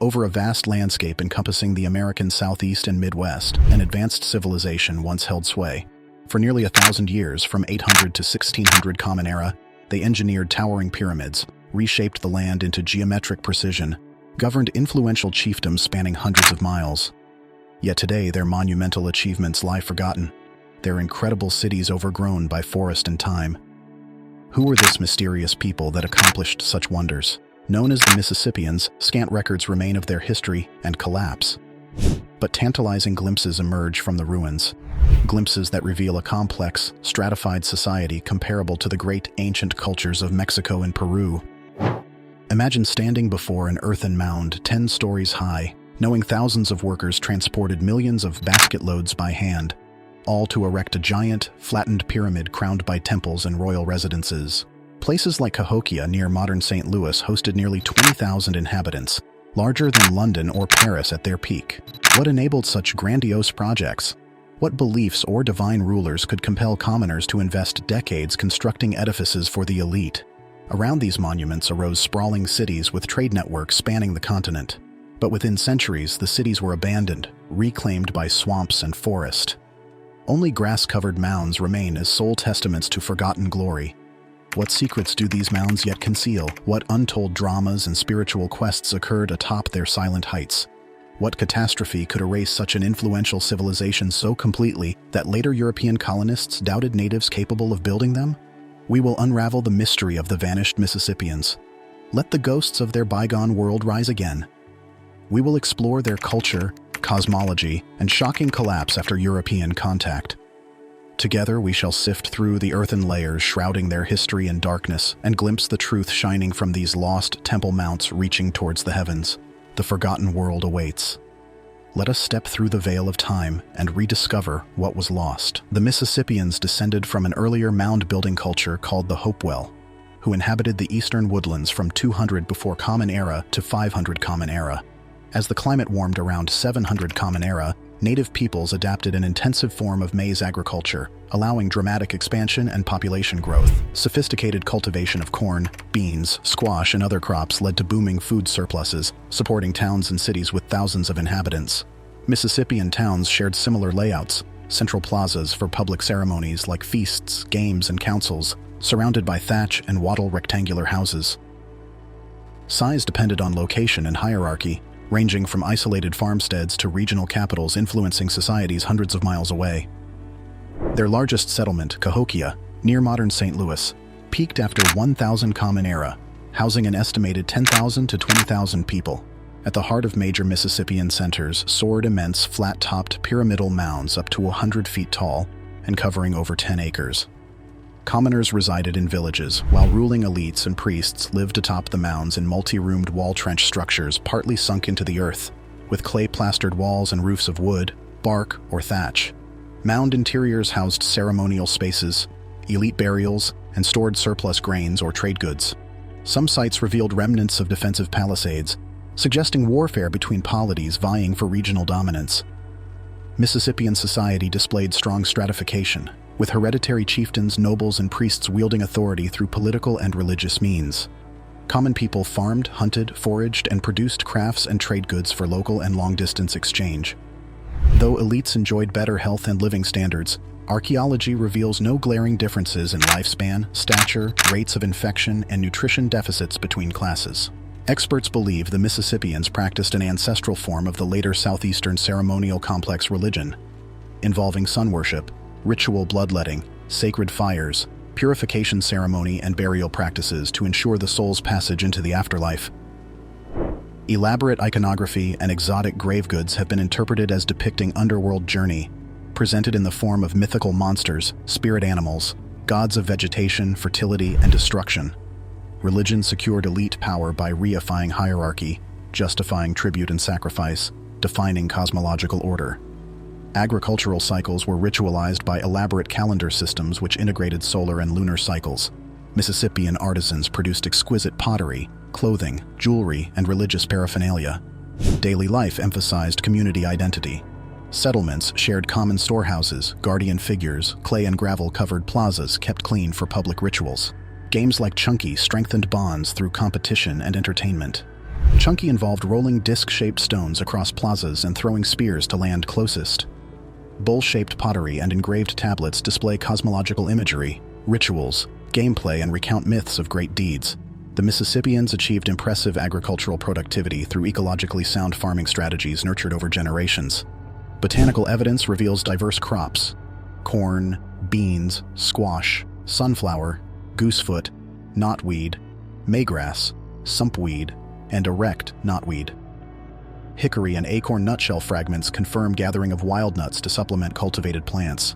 Over a vast landscape encompassing the American Southeast and Midwest, an advanced civilization once held sway. For nearly 1,000 years, from 800 to 1600 Common Era, they engineered towering pyramids, reshaped the land into geometric precision, governed influential chiefdoms spanning hundreds of miles. Yet today, their monumental achievements lie forgotten, their incredible cities overgrown by forest and time. Who were this mysterious people that accomplished such wonders? Known as the Mississippians, scant records remain of their history and collapse. But tantalizing glimpses emerge from the ruins, glimpses that reveal a complex, stratified society comparable to the great ancient cultures of Mexico and Peru. Imagine standing before an earthen mound 10 stories high, knowing thousands of workers transported millions of basket loads by hand, all to erect a giant, flattened pyramid crowned by temples and royal residences. Places like Cahokia near modern St. Louis hosted nearly 20,000 inhabitants, larger than London or Paris at their peak. What enabled such grandiose projects? What beliefs or divine rulers could compel commoners to invest decades constructing edifices for the elite? Around these monuments arose sprawling cities with trade networks spanning the continent. But within centuries, the cities were abandoned, reclaimed by swamps and forest. Only grass-covered mounds remain as sole testaments to forgotten glory. What secrets do these mounds yet conceal? What untold dramas and spiritual quests occurred atop their silent heights? What catastrophe could erase such an influential civilization so completely that later European colonists doubted natives capable of building them? We will unravel the mystery of the vanished Mississippians. Let the ghosts of their bygone world rise again. We will explore their culture, cosmology, and shocking collapse after European contact. Together we shall sift through the earthen layers shrouding their history in darkness and glimpse the truth shining from these lost temple mounts reaching towards the heavens. The forgotten world awaits. Let us step through the veil of time and rediscover what was lost. The Mississippians descended from an earlier mound-building culture called the Hopewell, who inhabited the eastern woodlands from 200 before Common Era to 500 Common Era. As the climate warmed around 700 Common Era, native peoples adapted an intensive form of maize agriculture, allowing dramatic expansion and population growth. Sophisticated cultivation of corn, beans, squash, and other crops led to booming food surpluses, supporting towns and cities with thousands of inhabitants. Mississippian towns shared similar layouts, central plazas for public ceremonies like feasts, games, and councils, surrounded by thatch and wattle rectangular houses. Size depended on location and hierarchy, ranging from isolated farmsteads to regional capitals influencing societies hundreds of miles away. Their largest settlement, Cahokia, near modern St. Louis, peaked after 1000 Common Era, housing an estimated 10,000 to 20,000 people. At the heart of major Mississippian centers soared immense flat-topped pyramidal mounds up to 100 feet tall and covering over 10 acres. Commoners resided in villages, while ruling elites and priests lived atop the mounds in multi-roomed wall trench structures partly sunk into the earth, with clay-plastered walls and roofs of wood, bark, or thatch. Mound interiors housed ceremonial spaces, elite burials, and stored surplus grains or trade goods. Some sites revealed remnants of defensive palisades, suggesting warfare between polities vying for regional dominance. Mississippian society displayed strong stratification, with hereditary chieftains, nobles, and priests wielding authority through political and religious means. Common people farmed, hunted, foraged, and produced crafts and trade goods for local and long-distance exchange. Though elites enjoyed better health and living standards, archaeology reveals no glaring differences in lifespan, stature, rates of infection, and nutrition deficits between classes. Experts believe the Mississippians practiced an ancestral form of the later southeastern ceremonial complex religion, involving sun worship, ritual bloodletting, sacred fires, purification ceremony, and burial practices to ensure the soul's passage into the afterlife. Elaborate iconography and exotic grave goods have been interpreted as depicting underworld journey, presented in the form of mythical monsters, spirit animals, gods of vegetation, fertility, and destruction. Religion secured elite power by reifying hierarchy, justifying tribute and sacrifice, defining cosmological order. Agricultural cycles were ritualized by elaborate calendar systems which integrated solar and lunar cycles. Mississippian artisans produced exquisite pottery, clothing, jewelry, and religious paraphernalia. Daily life emphasized community identity. Settlements shared common storehouses, guardian figures, clay and gravel-covered plazas kept clean for public rituals. Games like Chunky strengthened bonds through competition and entertainment. Chunky involved rolling disc-shaped stones across plazas and throwing spears to land closest. Bowl-shaped pottery and engraved tablets display cosmological imagery, rituals, gameplay, and recount myths of great deeds. The Mississippians achieved impressive agricultural productivity through ecologically sound farming strategies nurtured over generations. Botanical evidence reveals diverse crops: corn, beans, squash, sunflower, goosefoot, knotweed, maygrass, sumpweed, and erect knotweed. Hickory and acorn nutshell fragments confirm gathering of wild nuts to supplement cultivated plants.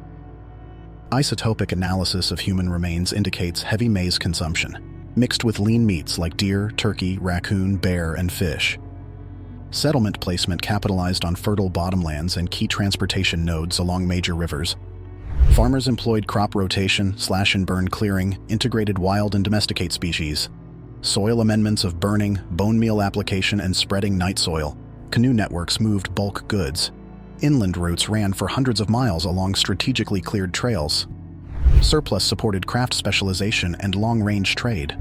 Isotopic analysis of human remains indicates heavy maize consumption, mixed with lean meats like deer, turkey, raccoon, bear, and fish. Settlement placement capitalized on fertile bottomlands and key transportation nodes along major rivers. Farmers employed crop rotation, slash-and-burn clearing, integrated wild and domesticate species. Soil amendments of burning, bone meal application, and spreading night soil. Canoe networks moved bulk goods. Inland routes ran for hundreds of miles along strategically cleared trails. Surplus supported craft specialization and long-range trade.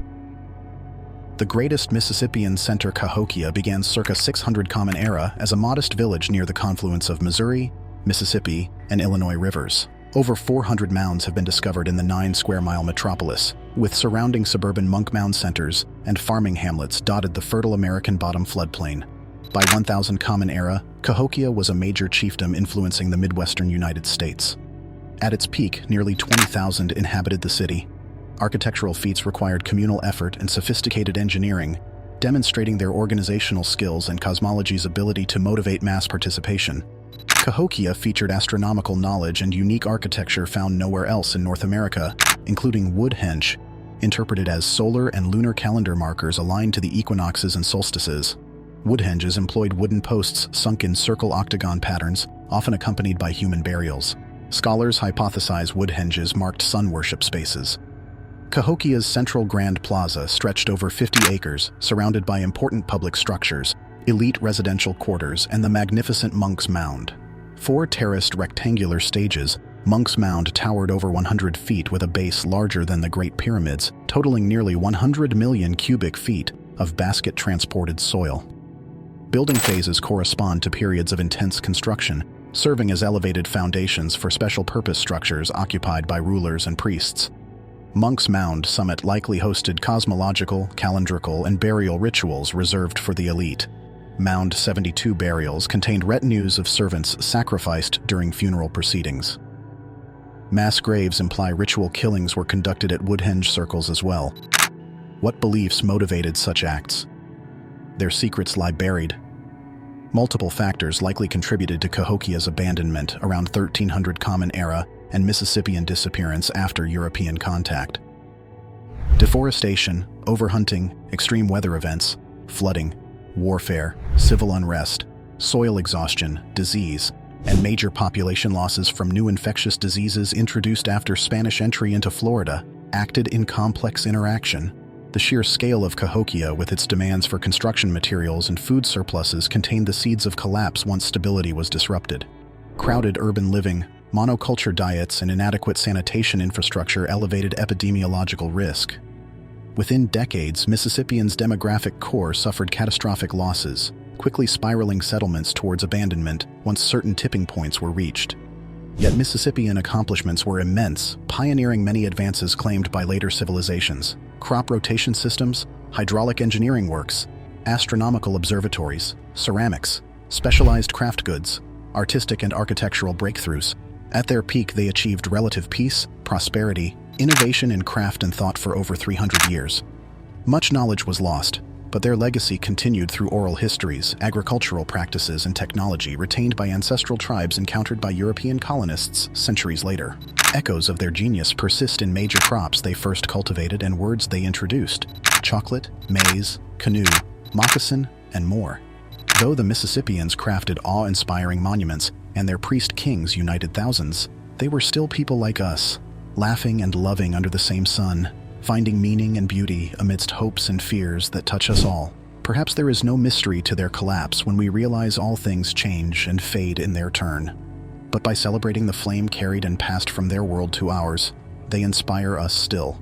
The greatest Mississippian center, Cahokia, began circa 600 Common Era as a modest village near the confluence of Missouri, Mississippi, and Illinois rivers. Over 400 mounds have been discovered in the 9-square-mile metropolis, with surrounding suburban monk mound centers and farming hamlets dotted the fertile American bottom floodplain. By 1000 Common Era, Cahokia was a major chiefdom influencing the Midwestern United States. At its peak, nearly 20,000 inhabited the city. Architectural feats required communal effort and sophisticated engineering, demonstrating their organizational skills and cosmology's ability to motivate mass participation. Cahokia featured astronomical knowledge and unique architecture found nowhere else in North America, including Woodhenge, interpreted as solar and lunar calendar markers aligned to the equinoxes and solstices. Woodhenges employed wooden posts sunk in circle-octagon patterns, often accompanied by human burials. Scholars hypothesize Woodhenges marked sun worship spaces. Cahokia's central Grand Plaza stretched over 50 acres, surrounded by important public structures, elite residential quarters, and the magnificent Monk's Mound. 4 terraced rectangular stages, Monk's Mound towered over 100 feet with a base larger than the Great Pyramids, totaling nearly 100 million cubic feet of basket-transported soil. Building phases correspond to periods of intense construction, serving as elevated foundations for special-purpose structures occupied by rulers and priests. Monk's Mound summit likely hosted cosmological, calendrical, and burial rituals reserved for the elite. Mound 72 burials contained retinues of servants sacrificed during funeral proceedings. Mass graves imply ritual killings were conducted at Woodhenge circles as well. What beliefs motivated such acts? Their secrets lie buried. Multiple factors likely contributed to Cahokia's abandonment around 1300 Common Era and Mississippian disappearance after European contact. Deforestation, overhunting, extreme weather events, flooding, warfare, civil unrest, soil exhaustion, disease, and major population losses from new infectious diseases introduced after Spanish entry into Florida acted in complex interaction. The sheer scale of Cahokia, with its demands for construction materials and food surpluses, contained the seeds of collapse once stability was disrupted. Crowded urban living, monoculture diets, and inadequate sanitation infrastructure elevated epidemiological risk. Within decades, Mississippians' demographic core suffered catastrophic losses, quickly spiraling settlements towards abandonment once certain tipping points were reached. Yet Mississippian accomplishments were immense, pioneering many advances claimed by later civilizations: crop rotation systems, hydraulic engineering works, astronomical observatories, ceramics, specialized craft goods, artistic and architectural breakthroughs. At their peak, they achieved relative peace, prosperity, innovation in craft and thought for over 300 years. Much knowledge was lost, but their legacy continued through oral histories, agricultural practices, and technology retained by ancestral tribes encountered by European colonists centuries later. Echoes of their genius persist in major crops they first cultivated and words they introduced: chocolate, maize, canoe, moccasin, and more. Though the Mississippians crafted awe-inspiring monuments and their priest kings united thousands, they were still people like us, laughing and loving under the same sun, finding meaning and beauty amidst hopes and fears that touch us all. Perhaps there is no mystery to their collapse when we realize all things change and fade in their turn. But by celebrating the flame carried and passed from their world to ours, they inspire us still.